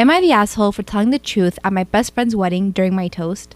Am I the asshole for telling the truth at my best friend's wedding during my toast?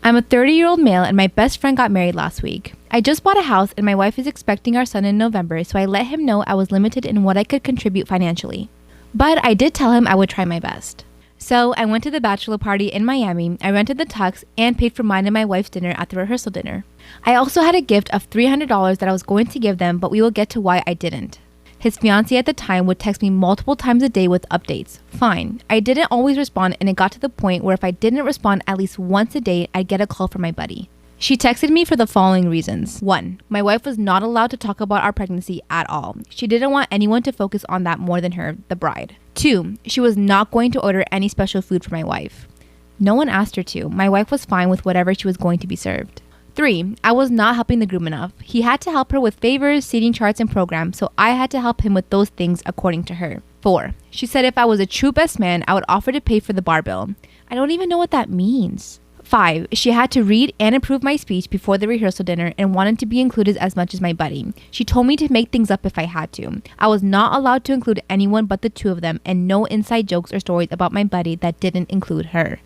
I'm a 30-year-old male and my best friend got married last week. I just bought a house and my wife is expecting our son in November, so I let him know I was limited in what I could contribute financially. But I did tell him I would try my best. So I went to the bachelor party in Miami, I rented the tux, and paid for mine and my wife's dinner at the rehearsal dinner. I also had a gift of $300 that I was going to give them, but we will get to why I didn't. His fiancée at the time would text me multiple times a day with updates. Fine. I didn't always respond, and it got to the point where if I didn't respond at least once a day, I'd get a call from my buddy. She texted me for the following reasons. 1. My wife was not allowed to talk about our pregnancy at all. She didn't want anyone to focus on that more than her, the bride. 2. She was not going to order any special food for my wife. No one asked her to. My wife was fine with whatever she was going to be served. 3. I was not helping the groom enough. He had to help her with favors, seating charts, and programs, so I had to help him with those things according to her. 4. She said if I was a true best man, I would offer to pay for the bar bill. I don't even know what that means. 5. She had to read and approve my speech before the rehearsal dinner and wanted to be included as much as my buddy. She told me to make things up if I had to. I was not allowed to include anyone but the two of them, and no inside jokes or stories about my buddy that didn't include her.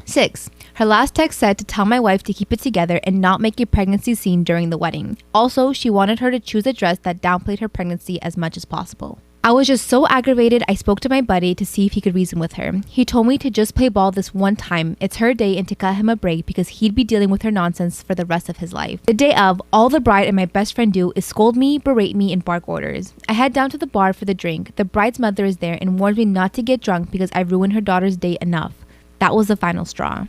6. Her last text said to tell my wife to keep it together and not make a pregnancy scene during the wedding. Also, she wanted her to choose a dress that downplayed her pregnancy as much as possible. I was just so aggravated, I spoke to my buddy to see if he could reason with her. He told me to just play ball this one time, it's her day, and to cut him a break because he'd be dealing with her nonsense for the rest of his life. The day of, all the bride and my best friend do is scold me, berate me, and bark orders. I head down to the bar for the drink. The bride's mother is there and warns me not to get drunk because I ruined her daughter's day enough. That was the final straw.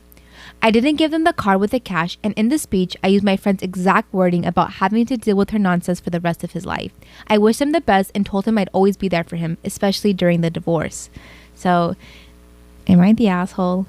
I didn't give them the card with the cash, and in the speech, I used my friend's exact wording about having to deal with her nonsense for the rest of his life. I wished him the best and told him I'd always be there for him, especially during the divorce. So, am I the asshole?